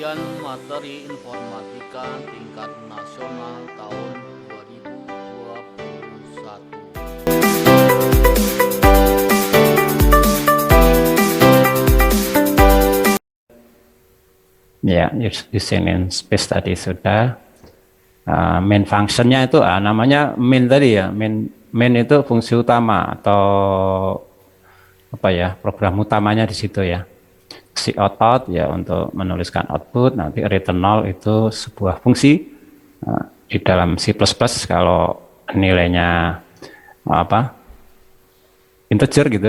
Ujian Materi Informatika Tingkat Nasional tahun 2021. Ya, using space tadi sudah. Main functionnya itu namanya main tadi ya. Main itu fungsi utama atau apa ya, program utamanya di situ ya. Si out ya untuk menuliskan output, nanti return null itu sebuah fungsi di dalam C++ kalau nilainya apa integer gitu,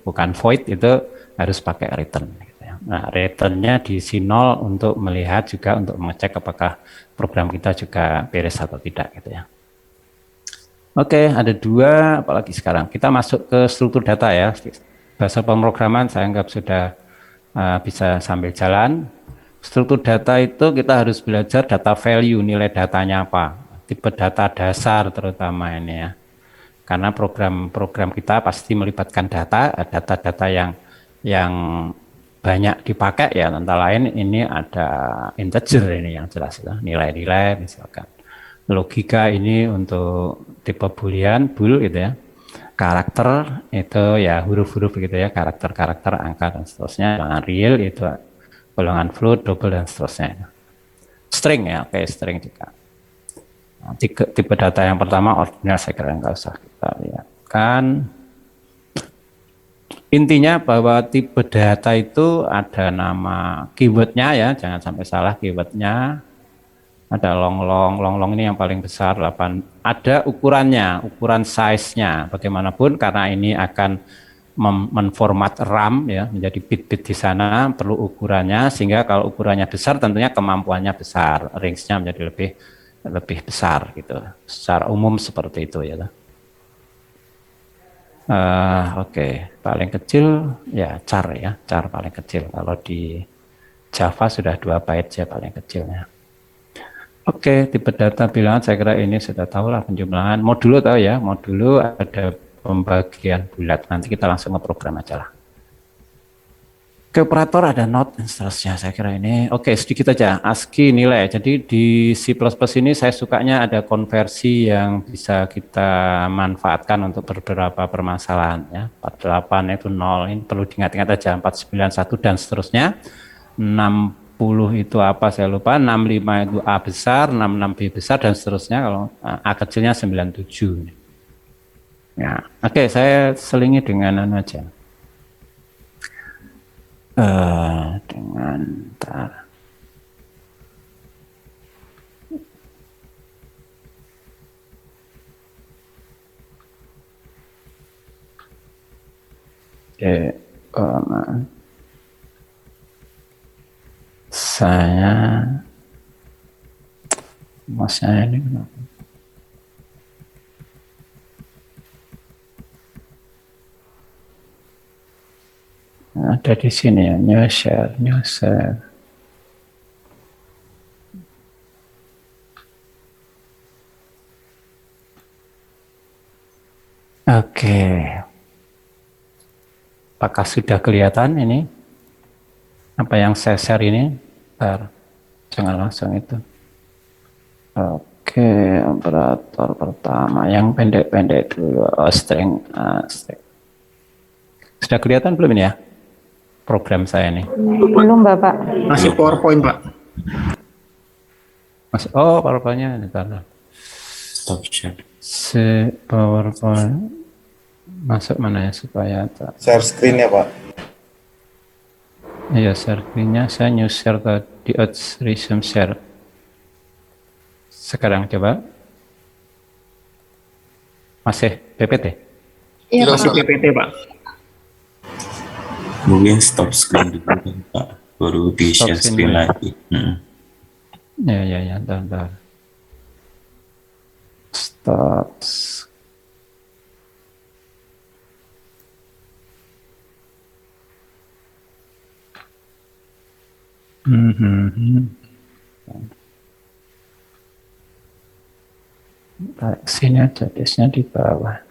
bukan void, itu harus pakai return gitu ya. Nah, returnnya diisi 0 untuk melihat juga, untuk mengecek apakah program kita juga beres atau tidak gitu ya. Oke, ada dua, apalagi sekarang kita masuk ke struktur data ya. Bahasa pemrograman saya anggap sudah bisa sambil jalan. Struktur data itu kita harus belajar data value, nilai datanya apa, tipe data dasar terutama ini ya. Karena program-program kita pasti melibatkan data-data yang banyak dipakai ya, antara lain ini ada integer ini yang jelas ya, nilai-nilai misalkan. Logika ini untuk tipe boolean, bool gitu ya. Karakter itu ya huruf-huruf gitu ya, karakter-karakter, angka dan seterusnya. Golongan real itu golongan float, double dan seterusnya. String ya, oke, string juga. Nah, tipe data yang pertama ordinal, saya kira nggak usah kita lihat kan. Intinya bahwa tipe data itu ada nama keywordnya ya, jangan sampai salah keywordnya. Ada long ini yang paling besar 8. Ada ukurannya, ukuran size-nya. Bagaimanapun karena ini akan menformat RAM ya menjadi bit-bit di sana, perlu ukurannya, sehingga kalau ukurannya besar tentunya kemampuannya besar, range-nya menjadi lebih besar gitu. Secara umum seperti itu ya. Oke, paling kecil ya char paling kecil. Kalau di Java sudah 2 byte ya paling kecilnya. Oke, tipe data bilangan saya kira ini sudah tahu lah, penjumlahan. Modulo tahu ya, modulo ada pembagian bulat. Nanti kita langsung ngeprogram aja lah. Ke operator ada not dan seterusnya, saya kira ini. Oke, sedikit aja, ASCII nilai. Jadi di C++ ini saya sukanya ada konversi yang bisa kita manfaatkan untuk beberapa permasalahan ya. 48 itu 0, ini perlu diingat-ingat aja, 491 dan seterusnya. 60 itu apa saya lupa, 65 itu A besar, 66 B besar dan seterusnya, kalau A kecilnya 97. Ya, oke, saya selingi dengan aja. Dengan tar. Saya masnya ini kenapa? Ada di sini ya, new share. Oke. Apakah sudah kelihatan ini? Apa yang saya share ini? Bentar. Jangan langsung itu. Oke, operator pertama yang pendek-pendek dulu. String. Sudah kelihatan belum ini ya? Program saya ini. Belum, Bapak. Masih PowerPoint, Pak. Oh, PowerPoint-nya bentar. Stop share. PowerPoint masuk mana ya supaya Share screen ya, Pak. iya, share screen-nya saya new share tadi, resume share. Sekarang coba. Masih PPT? Iya, Masih Pak. PPT, Pak. Mungkin stop screen dulu kan, Pak, baru di Stop share screen screen dulu. lagi. Ya, bentar. Stop. Tarik sini aja, disknya di bawah.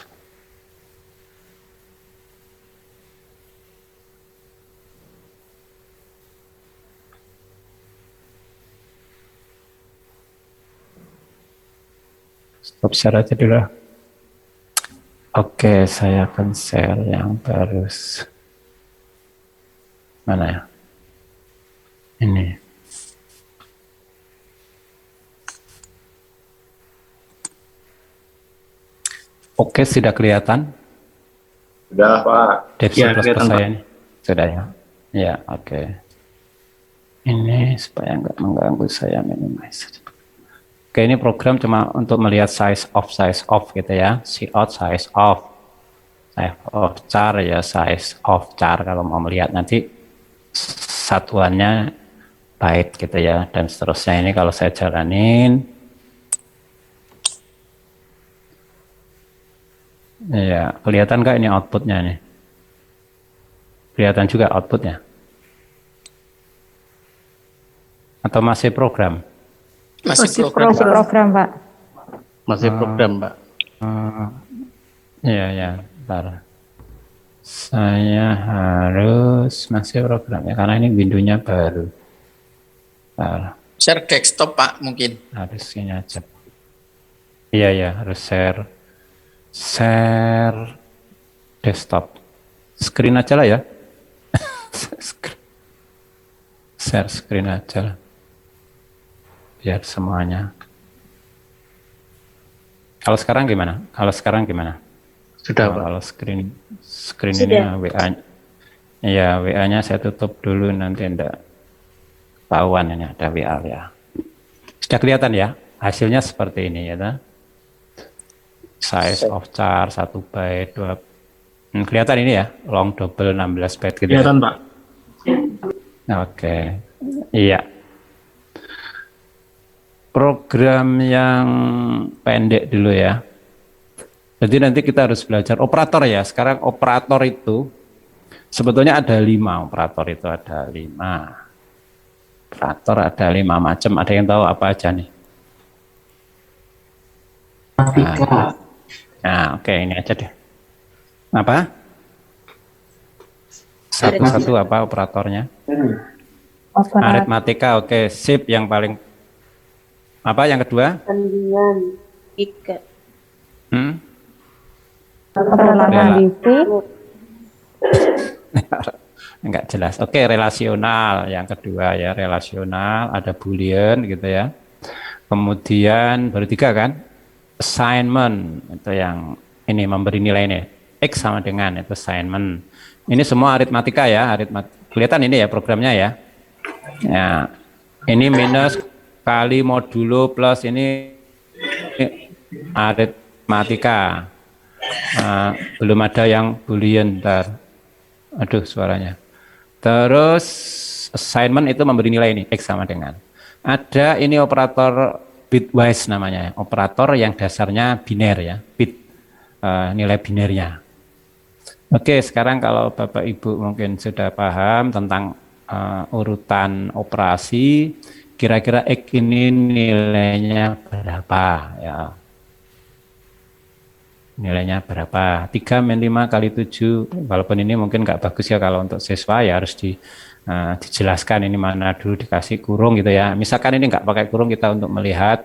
Stop share aja dulu. Oke, saya akan share yang baru. Mana ya? Ini. Oke, sudah kelihatan? Udah, Pak. Devs Ya, plus kelihatan, saya Pak. ini. Sudah ya? Ya, oke. Ini supaya nggak mengganggu saya minimize. Oke, ini program cuma untuk melihat size off gitu ya. See out, size off char ya, size of char kalau mau melihat nanti satuannya byte gitu ya, dan seterusnya. Ini kalau saya jalanin, ya kelihatan nggak ini outputnya nih? Kelihatan juga outputnya? Atau masih program? Masih program, Pak. Masih program, Pak. Iya ya, bentar. Saya harus masih program ya, karena ini windownya baru. Bentar. Share desktop Pak mungkin. Harus ini aja. Iya ya, harus share desktop. Screen aja lah ya. Share screen aja lah. Biar semuanya. Kalau sekarang gimana? Sudah, Pak. Kalau screen ini WA. Iya, WA-nya saya tutup dulu, nanti enggak ketahuan ini ada WA ya. Sudah kelihatan ya? Hasilnya seperti ini ya. Nah? Size of char 1 byte, 2. Kelihatan ini ya, long double 16 byte gitu. Kelihatan, Pak. Oke. Iya. Program yang pendek dulu ya. Jadi nanti kita harus belajar operator ya. Sekarang operator itu sebetulnya ada 5 operator itu ada 5. Operator ada 5 macam. Ada yang tahu apa aja nih? Nah, oke, ini aja deh. Apa? Satu-satu apa operatornya? Aritmatika, oke. Sip yang paling. Apa yang kedua? Sandingan, Ika. Perlahan divisi. Enggak jelas. Oke, relasional yang kedua ya, relasional, ada boolean gitu ya. Kemudian baru 3 kan? Assignment itu yang ini memberi nilai ini. X sama dengan itu assignment. Ini semua aritmatika ya, kelihatan ini ya programnya ya. Ya. Ini minus kali modulo plus ini aritmatika. Belum ada yang boolean, ntar. Aduh suaranya. Terus assignment itu memberi nilai ini X sama dengan. Ada ini operator bitwise namanya, operator yang dasarnya biner ya, bit nilai binernya. Oke, sekarang kalau Bapak Ibu mungkin sudah paham tentang urutan operasi, kira-kira X ini nilainya berapa ya? Nilainya berapa? 3 min 5 kali 7, walaupun ini mungkin nggak bagus ya kalau untuk siswa ya harus dijelaskan ini mana dulu dikasih kurung gitu ya. Misalkan ini nggak pakai kurung, kita untuk melihat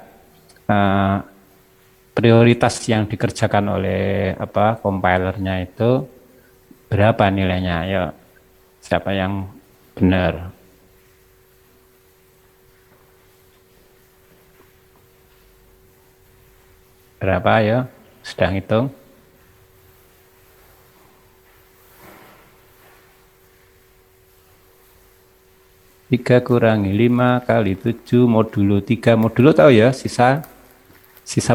prioritas yang dikerjakan oleh compilernya itu berapa nilainya. Ayo, siapa yang benar? Berapa ya? Sedang hitung. 3 kurangi 5 kali 7 modulo 3. Modulo tahu ya, sisa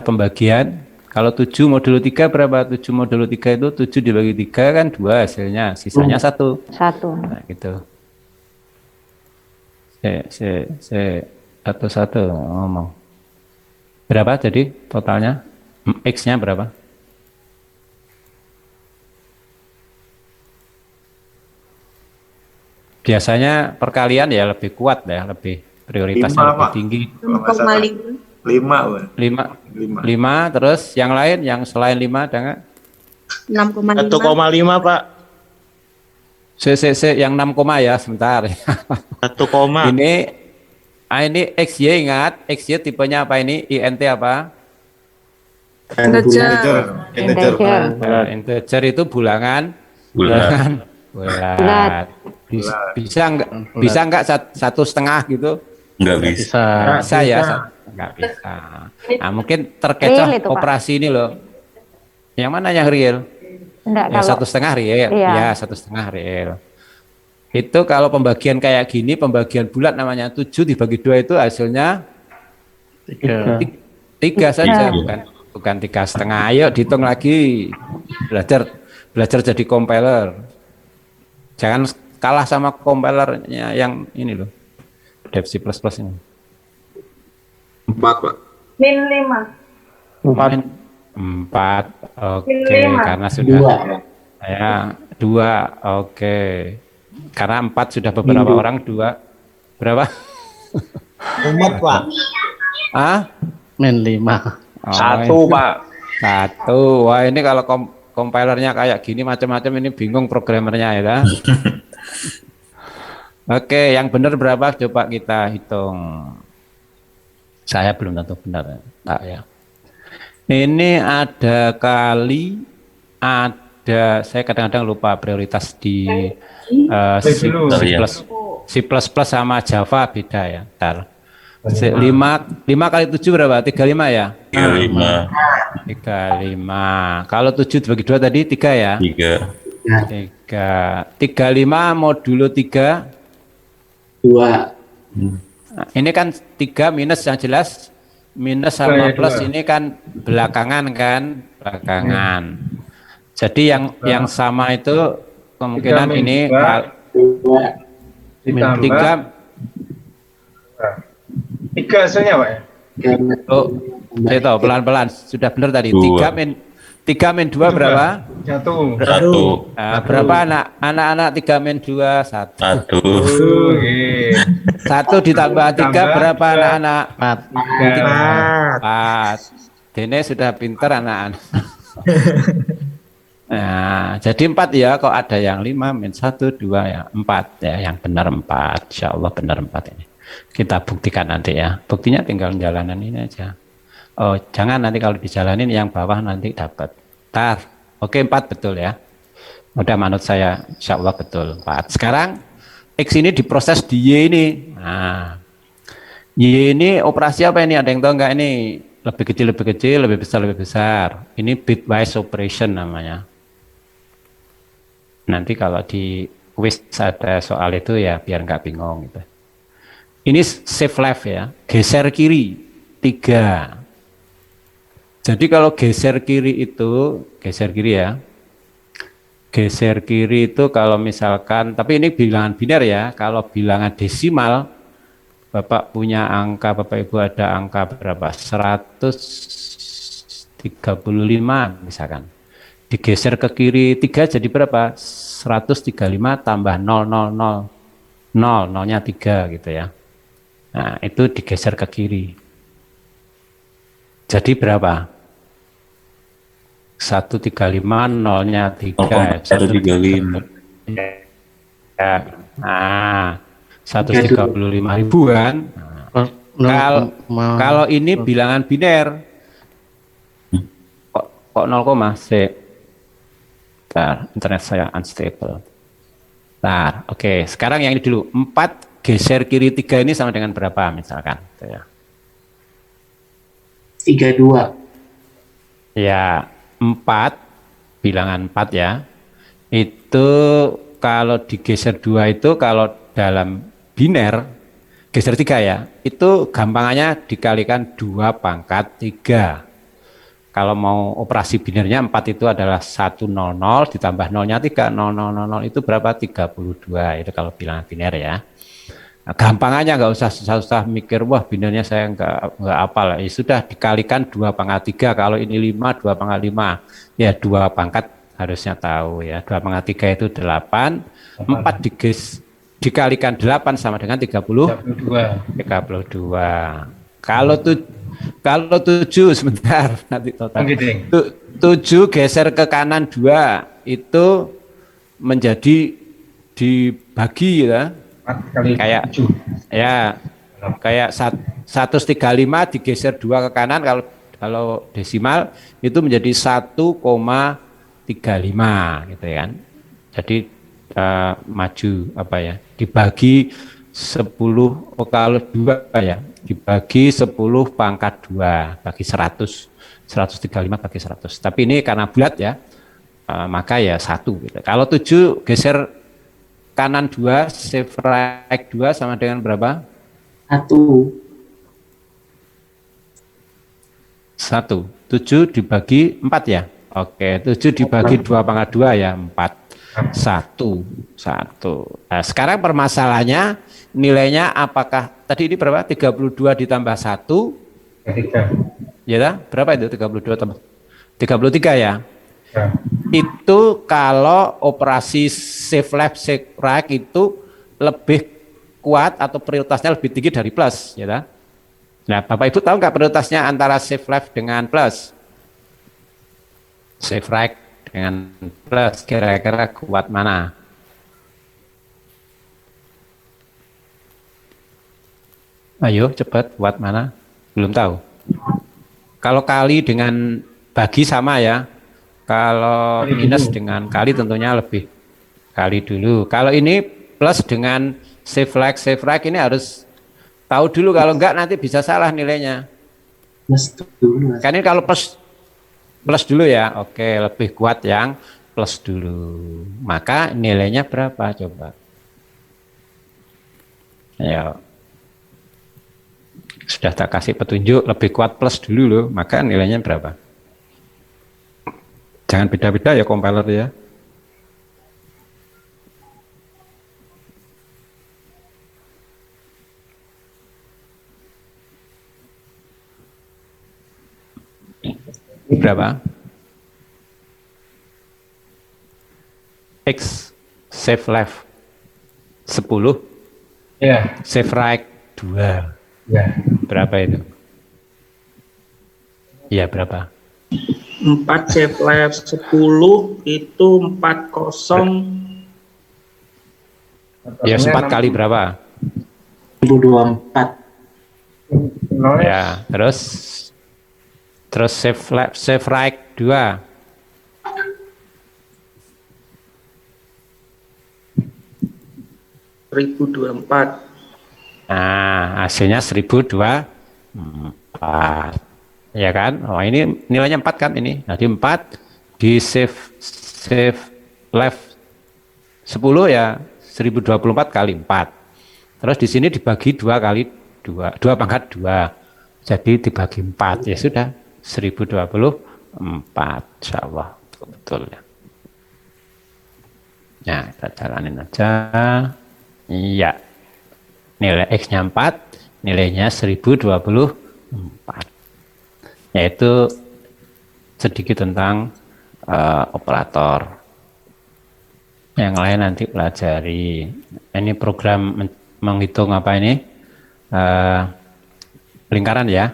pembagian. Kalau 7 modulo 3 berapa? 7 modulo 3 itu 7 dibagi 3 kan 2 hasilnya. Sisanya 1. Nah, gitu. Satu ngomong. Berapa jadi totalnya? X-nya berapa? Biasanya perkalian ya lebih kuat ya, lebih prioritasnya 5, lebih Pak. tinggi. 6,5. 5, terus yang lain yang selain 5 ada nggak? 6,5. 1,5 Pak. Yang 6, ya sebentar. 1, Ini XY, ingat XY tipenya apa ini? INT apa? Integer itu bulangan. Bulat. Bulat. Bisa nggak 1,5 gitu? Nggak bisa. Bisa ya? Nggak bisa. Nah, mungkin terkecoh Real itu, Pak. operasi ini loh. Yang mana yang real? Enggak, Ya kalau 1,5 real. Iya. Ya 1,5 real. Itu kalau pembagian kayak gini, pembagian bulat namanya 7 dibagi 2 itu hasilnya 3 saja, bukan 3,5. Ayo dihitung lagi, belajar jadi compiler. Jangan kalah sama compilernya yang ini loh, Dev C++ ini. 4, Pak. Min 5. 4, oke, karena sudah ya 2, oke. Karena 4 sudah beberapa orang, 2 berapa? Umat, Pak. Ah? Min 5. Oh, Pak. 1. Wah, ini kalau compilernya kayak gini macam-macam ini bingung programmernya ya. Oke, yang benar berapa? Coba kita hitung. Saya belum tentu benar. Nah, ya. Ini ada kali, ada, saya kadang-kadang lupa prioritas di C++ sama Java beda ya. Ntar. 5 kali 7 berapa? 35 ya? 35. 35. Kalau 7 dibagi 2 tadi 3 ya? 3. 35 modulo 3. 2. Nah, ini kan 3 minus yang jelas. Minus sama plus ini kan belakangan kan? Belakangan. Jadi yang sama itu kemungkinan ini 3 hasilnya, Pak ya? Oh, saya tahu pelan-pelan sudah benar tadi. 3 min 2 berapa? 1. Nah, berapa anak-anak 3 min 2? 1. 1 ditambah 3 berapa anak-anak? 4. Dene sudah pintar anak-anak. Nah, jadi 4 ya, kok ada yang 5 min 1, 2 ya, 4 ya, yang benar 4. Insya Allah benar 4 ini. Kita buktikan nanti ya. Buktinya tinggal jalanan ini aja. Oh, jangan nanti kalau dijalanin yang bawah nanti dapat. Tar. Oke, 4 betul ya. Udah manut saya, insya Allah betul 4. Sekarang X ini diproses di Y ini. Nah, Y ini operasi apa ini? Ada yang tahu nggak ini? Lebih kecil, lebih besar. Ini bitwise operation namanya. Nanti kalau di quiz ada soal itu ya biar nggak bingung gitu. Ini shift left ya, geser kiri 3. Jadi kalau geser kiri itu, geser kiri itu kalau misalkan, tapi ini bilangan biner ya, kalau bilangan desimal, Bapak punya angka, Bapak Ibu ada angka berapa? 135 misalkan. Digeser ke kiri 3 jadi berapa? 135 tambah 0, 0nya 3 gitu ya. Nah, itu digeser ke kiri. Jadi berapa? 135 nolnya 3. 135. Ya. Nah, 135 ribuan. Nah, kalau ini bilangan biner. Kok 0, sih. Internet saya unstable. Nah, oke. Sekarang yang ini dulu. 4 geser kiri 3 ini sama dengan berapa misalkan? 32. Ya, 4, bilangan 4 ya. Itu kalau digeser 2 itu kalau dalam biner, geser 3 ya, itu gampangannya dikalikan 2 pangkat 3. Kalau mau operasi binernya 4 itu adalah 100 ditambah 0-nya 3, 0000 itu berapa? 32, itu kalau bilangan biner ya. Nah, gampangannya nggak usah susah-susah mikir, wah binernya saya nggak hafal. Ya sudah dikalikan 2 pangkat 3, kalau ini 5, 2 pangkat 5. Ya 2 pangkat harusnya tahu ya, 2 pangkat 3 itu 8, 4 dikalikan 8 sama dengan 32. Kalau 7 sebentar nanti total. 7 geser ke kanan 2 itu menjadi dibagi ya. Kayak 7. ya kayak 135 digeser 2 ke kanan, kalau Kalau desimal itu menjadi 1,35 gitu kan. Jadi maju apa ya? Dibagi 10 kalau 2 ya. Dibagi 10 pangkat 2 bagi 100. 135 bagi 100. Tapi ini karena bulat ya. Maka ya 1 gitu. Kalau 7 geser kanan 2, shift right 2 sama dengan berapa? 1. 1. 7 dibagi 4 ya? Oke, 7 dibagi 2 pangkat 2 ya, 4. 1. Nah, sekarang permasalahannya nilainya apakah, tadi ini berapa? 32 ditambah 1. 3. Ya, berapa itu 32 tambah? 33 ya? Ya. Itu kalau operasi shift left, shift right itu lebih kuat atau prioritasnya lebih tinggi dari plus, ya kan? Nah, Bapak Ibu tahu nggak prioritasnya antara shift left dengan plus? Shift right dengan plus, kira-kira kuat mana? Ayo cepat, kuat mana? Belum tahu. Kalau kali dengan bagi sama ya. Kalau minus dengan kali tentunya lebih kali dulu. Kalau ini plus dengan shift right ini harus tahu dulu, kalau enggak nanti bisa salah nilainya. Plus dulu. Kan ini kalau plus dulu ya, oke, lebih kuat yang plus dulu. Maka nilainya berapa coba? Ayo. Sudah tak kasih petunjuk, lebih kuat plus dulu loh, maka nilainya berapa? Jangan beda-beda ya compiler ya. Berapa? X save left 10, Ya. save right 2. Ya. Berapa itu? Iya, berapa? 4 save left 10 itu 40. Ya, 4 kali berapa? 1024. Ya, terus save left, save right 2. Nah, hasilnya 1024. Ya kan? Oh, ini nilainya 4 kan ini. Jadi 4 di save left 10 ya 1024 kali 4. Terus di sini dibagi 2 kali 2 pangkat 2. Jadi dibagi 4 ya sudah 1024, insyaallah betul ya. Nah, kita jalanin aja. Iya. Nilai X-nya 4, nilainya 1024. Yaitu sedikit tentang operator. Yang lain nanti pelajari. Ini program menghitung apa ini? Lingkaran ya.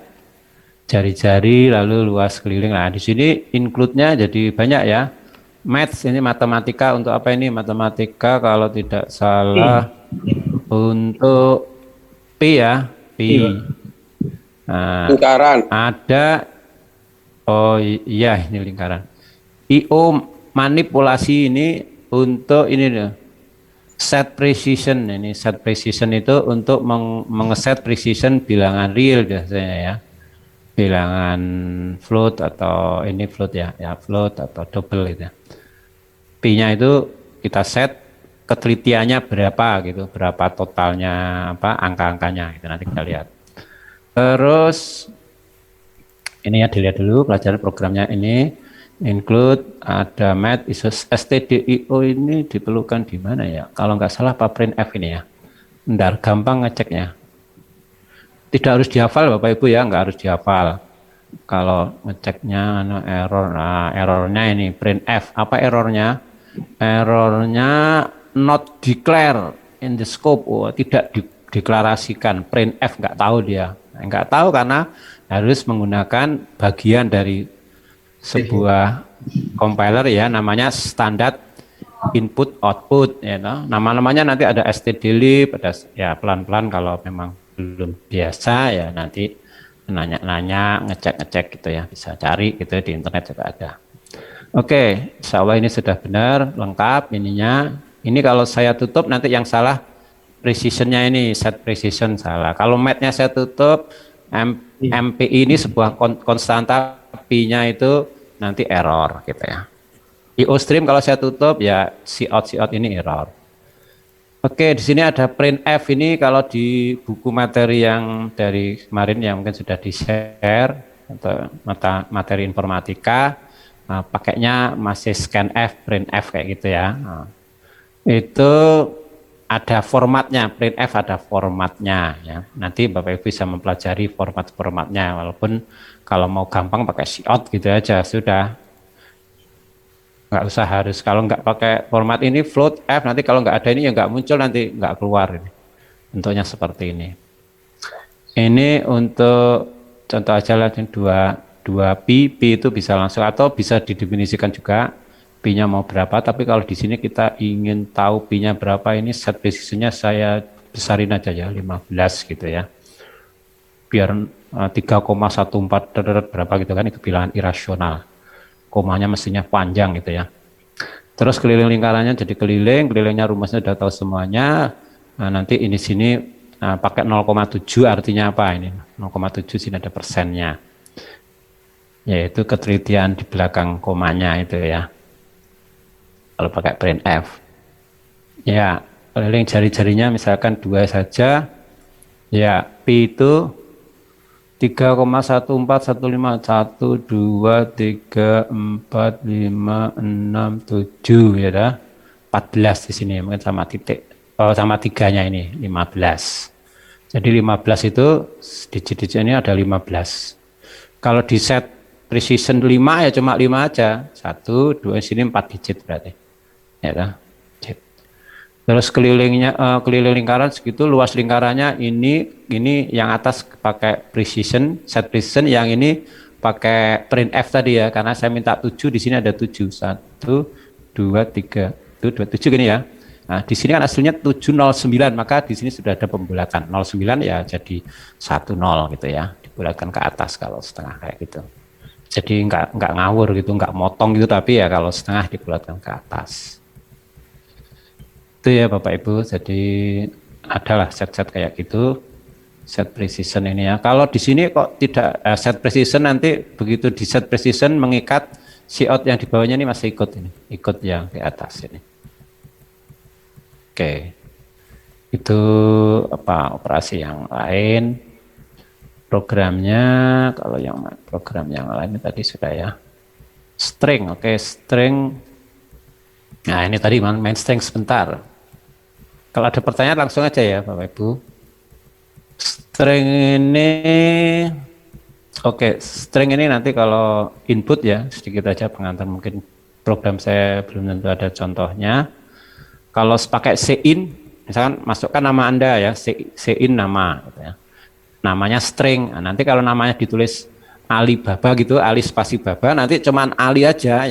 Jari-jari lalu luas keliling. Nah, di sini include-nya jadi banyak ya. Maths ini matematika untuk apa ini? Matematika kalau tidak salah untuk Pi ya, Pi. Nah, lingkaran. ada, oh iya ini lingkaran. IO manipulasi ini untuk ini nih, set precision. Ini set precision itu untuk mengeset precision bilangan real biasanya ya. Bilangan float atau ini float ya, float atau double itu. Pi-nya itu kita set ketelitiannya berapa gitu, berapa totalnya apa angka-angkanya itu nanti kita lihat. Terus ini ya dilihat dulu pelajaran programnya ini include ada math isos stdio ini diperlukan di mana ya? Kalau nggak salah printf ini ya. Bentar, gampang ngeceknya. Tidak harus dihafal Bapak Ibu ya, nggak harus dihafal. Kalau ngeceknya error, nah errornya ini printf. Apa errornya? Errornya not declare in the scope. Oh, tidak dideklarasikan. Printf nggak tahu dia. Nggak tahu karena harus menggunakan bagian dari sebuah compiler ya, namanya standard input output ya. Nama-namanya nanti ada stdlib, ada ya pelan-pelan kalau memang belum biasa ya nanti nanya-nanya, ngecek-ngecek gitu ya, bisa cari gitu di internet juga ada. Oke, insya Allah ini sudah benar, lengkap ininya. Ini kalau saya tutup nanti yang salah precisionnya ini, set precision salah. Kalau matnya saya tutup, MPI ini sebuah konstanta, P-nya itu nanti error gitu ya. IO stream kalau saya tutup ya cout ini error. Oke, di sini ada printf ini kalau di buku materi yang dari kemarin yang mungkin sudah di-share atau materi informatika, pakainya masih scanf, printf kayak gitu ya. Itu ada formatnya, printf ada formatnya ya. Nanti Bapak Ibu bisa mempelajari formatnya, walaupun kalau mau gampang pakai cout gitu aja sudah. Nggak usah harus, kalau nggak pakai format ini float F, nanti kalau nggak ada ini ya nggak muncul, nanti nggak keluar ini. Bentuknya seperti ini. Ini untuk contoh aja lah, 2 P itu bisa langsung atau bisa didefinisikan juga P-nya mau berapa, tapi kalau di sini kita ingin tahu P-nya berapa, ini set precision-nya saya besarin aja ya, 15 gitu ya. Biar 3,14 berapa gitu kan, itu bilangan irasional. Komanya mestinya panjang gitu ya. Terus keliling lingkarannya jadi kelilingnya rumusnya udah tahu semuanya. Nah, nanti ini sini pakai 0,7 artinya apa ini? 0,7 sini ada persennya. Yaitu ketelitian di belakang komanya itu ya. Kalau pakai printf. Ya, keliling jari-jarinya misalkan 2 saja. Ya, P itu 3,14151 2 3 4 5 6 7 ya dah. 14 di sini mungkin sama titik sama tiganya ini 15. Jadi 15 itu digit-digit ini ada 15. Kalau di set precision 5 ya cuma 5 aja. 1 2 sini 4 digit berarti. Ya dah. Terus keliling lingkaran segitu, luas lingkarannya ini yang atas pakai precision, set precision, yang ini pakai printf tadi ya, karena saya minta 7, di sini ada 7, 1 2 3 itu 27 gini ya. Nah, di sini kan aslinya 709, maka di sini sudah ada pembulatan 09 ya jadi 10 gitu ya, dibulatkan ke atas kalau setengah kayak gitu. Jadi nggak ngawur gitu, nggak motong gitu, tapi ya kalau setengah dibulatkan ke atas. Itu ya Bapak Ibu, jadi adalah set-set kayak gitu, set precision ini ya. Kalau di sini kok tidak set precision, nanti begitu di set precision mengikat cout yang di bawahnya ini masih ikut yang di atas ini. Oke, itu apa operasi yang lain, programnya. Kalau yang program yang lain tadi sudah ya. String, oke, string. Nah ini tadi main string sebentar. Kalau ada pertanyaan langsung aja ya Bapak Ibu. String ini, oke, string ini nanti kalau input ya, sedikit aja pengantar, mungkin program saya belum tentu ada contohnya. Kalau pakai cin, misalkan masukkan nama Anda ya, cin nama, gitu ya. Namanya string. Nah, nanti kalau namanya ditulis Alibaba gitu, Ali spasi Baba, nanti cuman Ali aja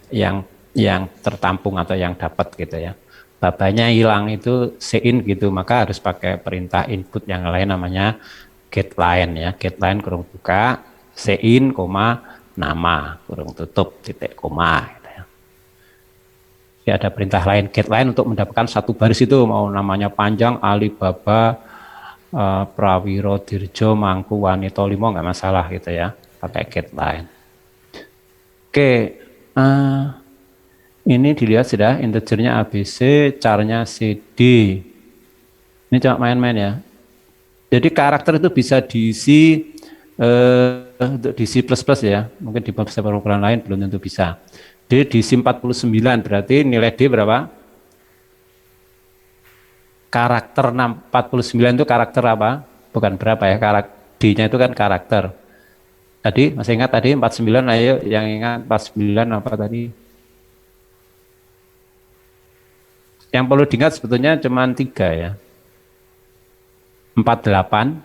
yang tertampung atau yang dapat gitu ya. Babanya hilang itu cin gitu, maka harus pakai perintah input yang lain namanya getLine ya, getLine kurung buka cin, nama kurung tutup titik koma gitu ya. Jadi ada perintah lain getLine untuk mendapatkan satu baris itu, mau namanya panjang Alibaba Prawiro Dirjo Mangku Wanito Limo nggak masalah gitu ya, pakai getLine. Oke, ini dilihat sudah integernya ABC, charnya CD. Ini cuma main-main ya. Jadi karakter itu bisa diisi untuk di C++ ya. Mungkin di beberapa program lain belum tentu bisa. D diisi 49, berarti nilai D berapa? Karakter 49 itu karakter apa? Bukan berapa ya, D-nya itu kan karakter. Tadi masih ingat tadi 49, ayo yang ingat 49 apa tadi? Yang perlu diingat sebetulnya cuma 3 ya. 48,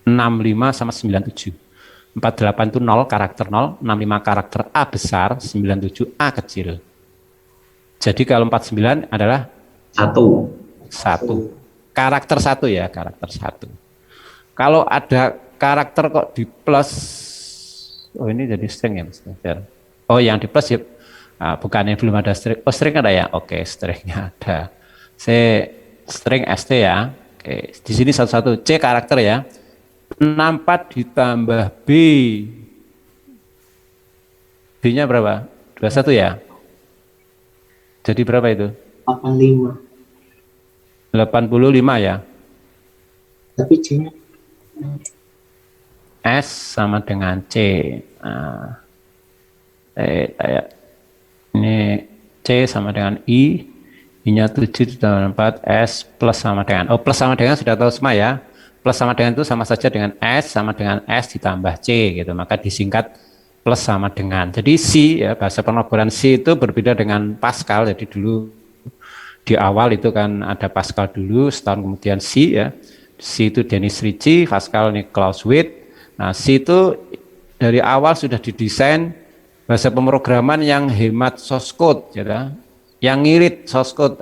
65 sama 97. 48 itu 0 karakter 0, 65 karakter A besar, 97 A kecil. Jadi kalau 49 adalah 1. Karakter 1 ya, karakter 1. Kalau ada karakter kok di plus. Oh ini jadi string ya Mas. Oh yang di plus ya, bukan yang belum ada string. Oh string ada ya? Oke, stringnya ada. String st ya. Oke, di sini satu-satu C karakter ya. 64 ditambah B. B-nya berapa? 21 ya? Jadi berapa itu? 85. 85 ya? Tapi C-nya S sama dengan C. Nah, ini C sama dengan I, I-nya 7 ditambah 4, S plus sama dengan, oh plus sama dengan sudah tahu semua ya. Plus sama dengan itu sama saja dengan S sama dengan S ditambah C gitu, maka disingkat plus sama dengan. Jadi C ya, bahasa penoboran C itu berbeda dengan Pascal. Jadi dulu di awal itu kan ada Pascal dulu, setahun kemudian C ya. C itu Dennis Ritchie, Pascal ini Klaus Witt. Nah C itu dari awal sudah didesain bahasa pemrograman yang hemat source code, ya, yang ngirit source code.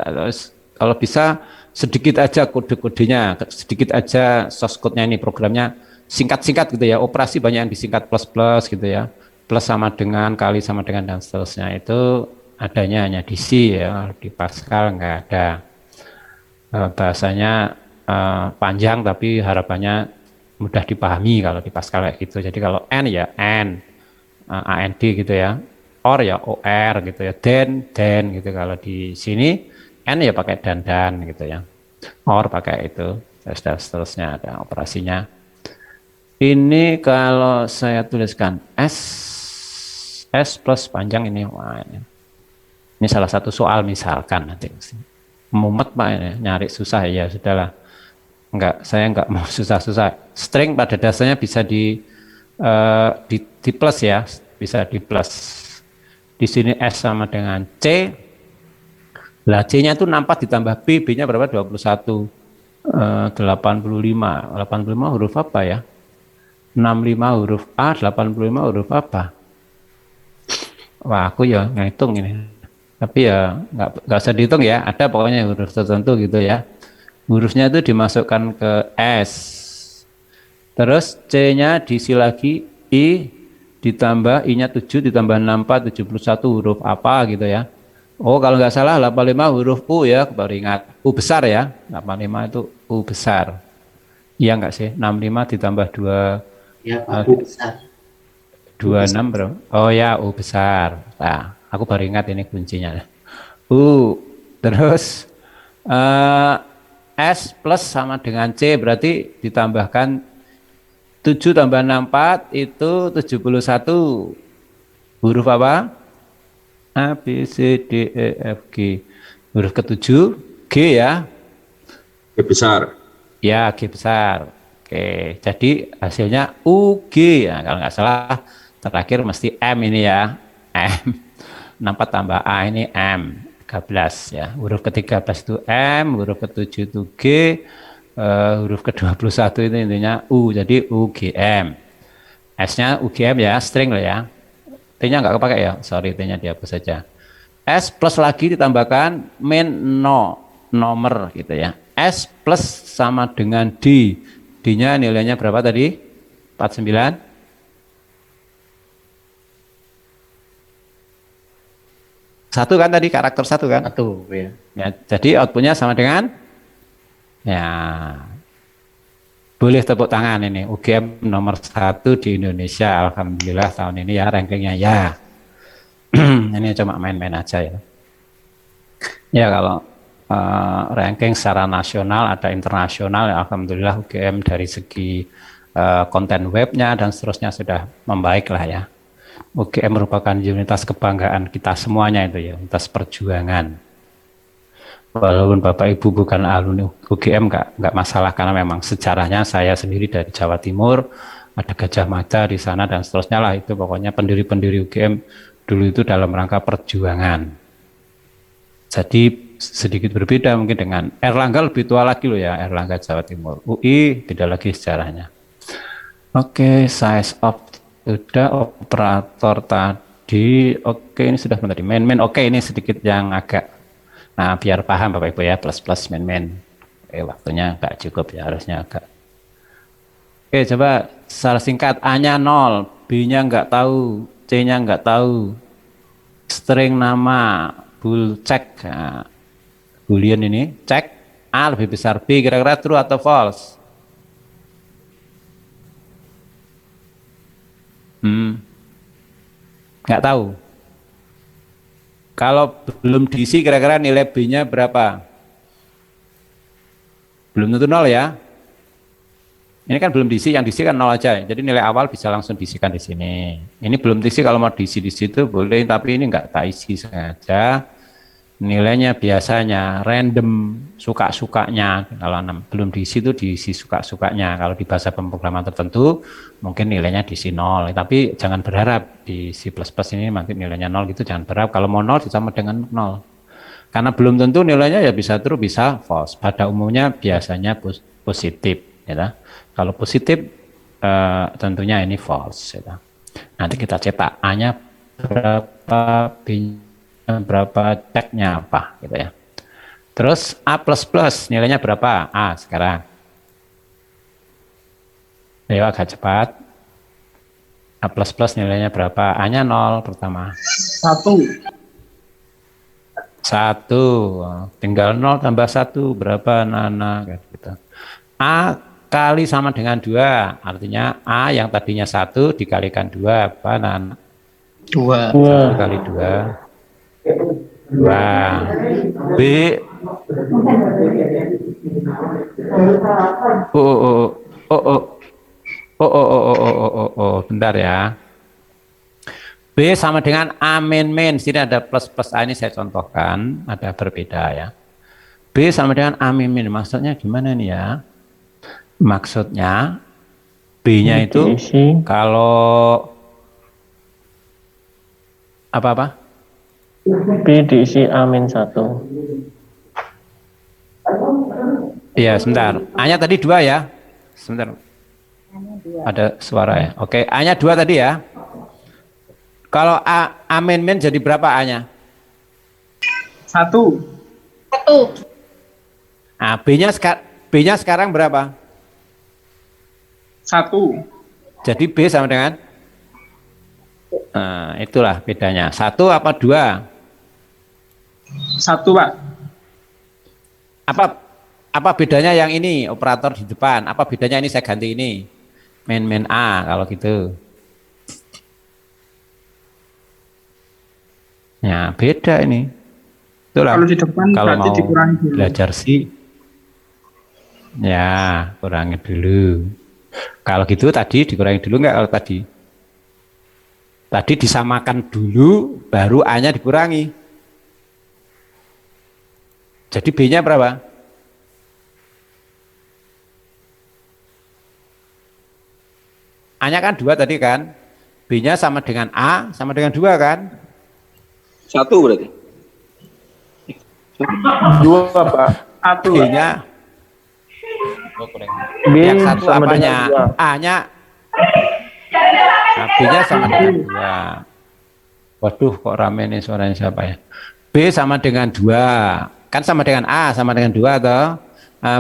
Kalau bisa sedikit aja kode-kodenya, sedikit aja source code-nya ini, programnya singkat-singkat gitu ya, operasi banyak yang disingkat plus-plus gitu ya, plus sama dengan, kali sama dengan, dan seterusnya. Itu adanya hanya di C ya, di Pascal nggak ada. Bahasanya panjang tapi harapannya mudah dipahami kalau di Pascal kayak gitu. Jadi kalau N ya N, AND gitu ya, OR ya OR gitu ya, then gitu. Kalau di sini N ya pakai dan gitu ya, OR pakai itu, dan seterusnya ada operasinya. Ini kalau saya tuliskan S plus panjang ini, wah ini salah satu soal misalkan nanti mumet Pak ini, nyari susah ya sudahlah, saya enggak mau susah-susah. String pada dasarnya bisa di plus ya, bisa di plus. Di sini S sama dengan C. Lah C-nya itu 64 ditambah B, B-nya berapa? 21. 85 huruf apa ya? 65 huruf A, 85 huruf apa? Wah, aku ya ngitung ini. Tapi ya nggak usah dihitung ya, ada pokoknya huruf tertentu gitu ya. Hurufnya itu dimasukkan ke S. Terus C-nya diisi lagi I ditambah I-nya 7 ditambah 64, 71 huruf apa gitu ya. Oh kalau nggak salah 85 huruf U ya, baru ingat. U besar ya, 85 itu U besar. Iya nggak sih? 65 ditambah 2. ya Pak, U besar. 26 bro. Oh ya U besar. Nah, aku baru ingat ini kuncinya. U. Terus S plus sama dengan C berarti ditambahkan 7 tambah 64 itu 71. Huruf apa? A, B, C, D, E, F, G. Huruf ke-7, G ya? G besar. Ya, G besar. Oke, jadi hasilnya UG. Ya, kalau nggak salah, terakhir mesti M ini ya. M. 64 tambah A ini M. 13 ya. Huruf ke-13 itu M, huruf ke-7 itu G, huruf ke-21 itu intinya U, jadi UGM. S-nya UGM ya, string loh ya. T-nya nggak kepakai ya, sorry T-nya dihapus saja. S plus lagi ditambahkan nomor gitu ya. S plus sama dengan D. D-nya nilainya berapa tadi? 49. Satu kan tadi, karakter satu kan? Satu ya. Ya, jadi outputnya sama dengan ya. Boleh tepuk tangan ini, UGM nomor 1 di Indonesia, alhamdulillah tahun ini ya rankingnya ya. Ini cuma main-main aja ya. Ya kalau ranking secara nasional ada internasional ya, alhamdulillah UGM dari segi konten webnya dan seterusnya sudah membaik lah ya. UGM merupakan unitas kebanggaan kita semuanya itu ya, unitas perjuangan. Walaupun Bapak Ibu bukan alumni UGM nggak masalah, karena memang sejarahnya saya sendiri dari Jawa Timur, ada Gajah Mada di sana dan seterusnya lah, itu pokoknya pendiri-pendiri UGM dulu itu dalam rangka perjuangan. Jadi sedikit berbeda mungkin dengan Erlangga, lebih tua lagi loh ya, Erlangga Jawa Timur. UI tidak lagi sejarahnya. Oke, size of sudah, operator tadi. Oke, ini sudah tadi main. Oke, ini sedikit yang agak, nah biar paham Bapak Ibu ya, plus main. Waktunya nggak cukup ya, harusnya agak. Oke, coba secara singkat, A-nya 0, B-nya nggak tahu, C-nya nggak tahu. String nama, bool cek, nah, boolean ini, cek A lebih besar B, kira-kira true atau false? Nggak tahu. Kalau belum diisi, kira-kira nilai B-nya berapa? Belum tentu 0 ya. Ini kan belum diisi, yang diisi kan 0 aja. Jadi nilai awal bisa langsung diisikan di sini. Ini belum diisi, kalau mau diisi di situ boleh, tapi ini nggak tak isi saja. Nilainya biasanya random, suka-sukanya. Kalau belum diisi itu diisi suka-sukanya. Kalau di bahasa pemrograman tertentu mungkin nilainya diisi 0. Tapi jangan berharap di C++ ini nanti nilainya 0 gitu, jangan berharap. Kalau mau 0 sama dengan 0. Karena belum tentu nilainya ya bisa true, bisa false. Pada umumnya biasanya positif. Ya. Kalau positif tentunya ini false. Ya. Nanti kita cetak A-nya berapa, B-nya berapa, ceknya apa gitu ya. Terus A++ nilainya berapa? A sekarang. Ayo agak cepat. A++ nilainya berapa? A-nya 0 pertama. 1. Tinggal 0 tambah 1 berapa, Nana gitu. A kali sama dengan 2, artinya A yang tadinya 1 dikalikan 2 apa, Nana? 2. 1 kali 2. 2. B. Bentar ya. B sama dengan A min. Sini ada plus A, ini saya contohkan, ada berbeda ya. B sama dengan A min. Maksudnya gimana nih ya? Maksudnya B-nya itu kalau apa? B diisi A-1. Iya, sebentar. A-nya tadi 2 ya. Sebentar. Ada suara ya. Oke, A-nya 2 tadi ya. Kalau A min jadi berapa A-nya? 1. Nah, B-nya sekarang berapa? 1. Jadi B sama dengan itulah bedanya. 1 apa 2? 1, Pak. Apa bedanya yang ini operator di depan? Apa bedanya ini saya ganti ini? Min A kalau gitu. Ya, beda ini. Itulah. Kalau di depan kalau berarti mau dikurangi dulu. belajar sih. Ya, kurangi dulu. Kalau gitu tadi dikurangi dulu enggak kalau tadi? Tadi disamakan dulu, baru A-nya dikurangi. Jadi B-nya berapa? A-nya kan 2 tadi kan? B-nya sama dengan A, sama dengan 2 kan? 1 berarti. 2, Pak. B-nya B yang 1 sama apanya? dengan 2. A-nya B-nya sama dengan 2. Waduh, kok rame nih suaranya siapa ya? B sama dengan 2. Kan sama dengan A, sama dengan 2 atau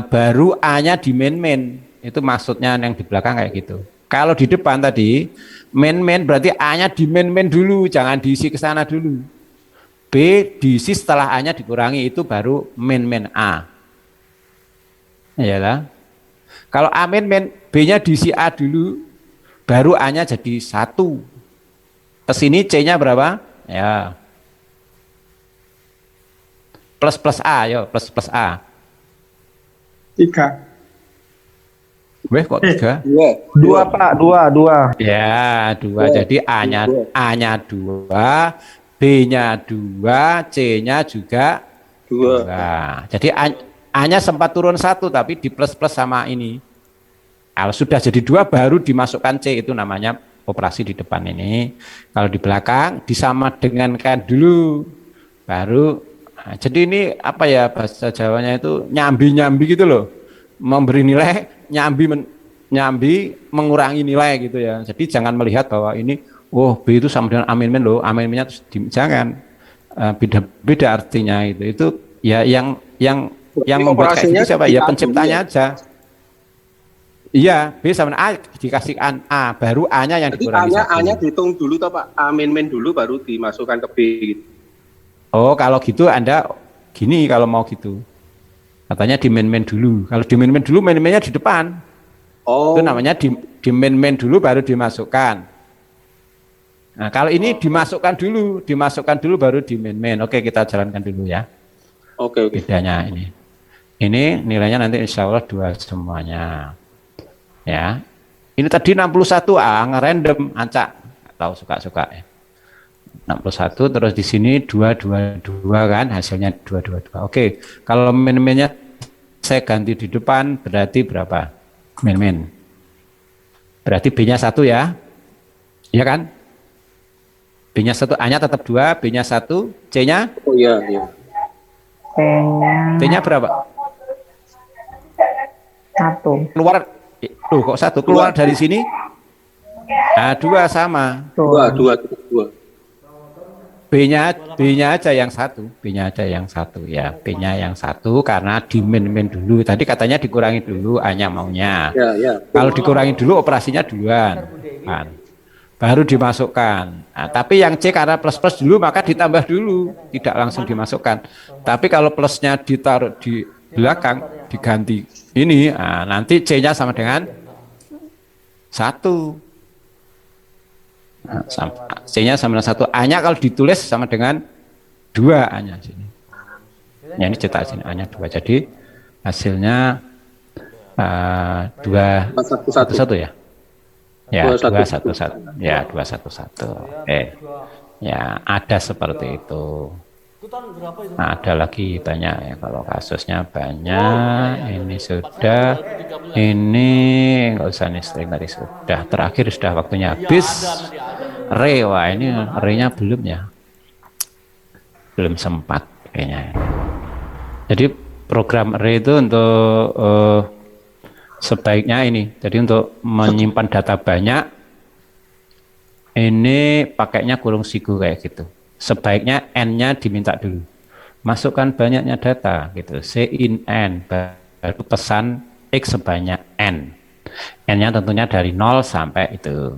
baru A-nya di min. Itu maksudnya yang di belakang kayak gitu. Kalau di depan tadi min berarti A-nya di min dulu, jangan diisi ke sana dulu. B diisi setelah A-nya dikurangi, itu baru min A. Iyalah. Kalau A min, B-nya diisi A dulu, baru A-nya jadi 1. Kesini C-nya berapa? Ya. Plus A, yo, plus A. 3. Weh, kok 3? 2, Pak, 2. Ya, 2. Jadi A-nya 2, B-nya 2, C-nya juga 2. Jadi A-nya sempat turun 1, tapi di plus sama ini. Kalau sudah jadi 2, baru dimasukkan C, itu namanya operasi di depan ini. Kalau di belakang, disama dengankan dulu, baru. Nah, jadi ini apa ya, bahasa Jawanya itu nyambi gitu loh. Memberi nilai, nyambi mengurangi nilai gitu ya. Jadi jangan melihat bahwa ini, B itu sama dengan A min loh, A min-nya jangan. Beda artinya itu. Itu ya yang membuat kayak gitu siapa? Ya penciptanya aja. Iya, B sama A dikasih A, baru A-nya yang Jadi dikurangi A-nya 1. dihitung dulu toh Pak, A min dulu baru dimasukkan ke B gitu. Oh, kalau gitu Anda gini kalau mau gitu. Katanya di main dulu. Kalau di main dulu, main-mainnya di depan. Oh. Itu namanya di main dulu baru dimasukkan. Nah, kalau ini dimasukkan dulu baru di main. Oke, kita jalankan dulu ya. Oke. Bedanya ini. Ini nilainya nanti insya Allah 2 semuanya. Ya. Ini tadi 61A ngerandom acak. Tahu suka-suka ya. 61 terus di sini 222 kan hasilnya 222. Oke, kalau min-minnya saya ganti di depan berarti berapa? Min. Berarti B-nya 1 ya. Iya kan? B-nya 1, A-nya tetap 2, B-nya 1, C-nya? Oh iya. T-nya berapa? 1. Keluar, kok 1? Keluar dari sini? Nah, 2 sama. 2. B-nya aja yang 1, B-nya aja yang 1 ya, B-nya yang 1 karena di min dulu. Tadi katanya dikurangi dulu A-nya maunya. Ya. Kalau dikurangi dulu operasinya duluan, kan. Baru dimasukkan. Nah, tapi yang C karena plus dulu maka ditambah dulu, tidak langsung dimasukkan. Tapi kalau plusnya ditaruh di belakang, diganti ini, nah, nanti C-nya sama dengan 1. Nah, C-nya sama dengan 1, A-nya kalau ditulis sama dengan 2 A-nya sini. Ya, ini cetak sini A-nya 2. Jadi hasilnya 211 ya. Ya, 211. Ya, 211. Ya, ada seperti itu. Nah, ada lagi banyak ya, kalau kasusnya banyak. Ini sudah, ini nggak usah nih, string tadi sudah. Terakhir sudah waktunya habis. Wah ini re-nya belum ya, belum sempat kayaknya. Jadi program re itu untuk sebaiknya ini, jadi untuk menyimpan data banyak, ini pakainya kurung siku kayak gitu. Sebaiknya n-nya diminta dulu. Masukkan banyaknya data gitu. C in n baru pesan x sebanyak n. N-nya tentunya dari 0 sampai itu.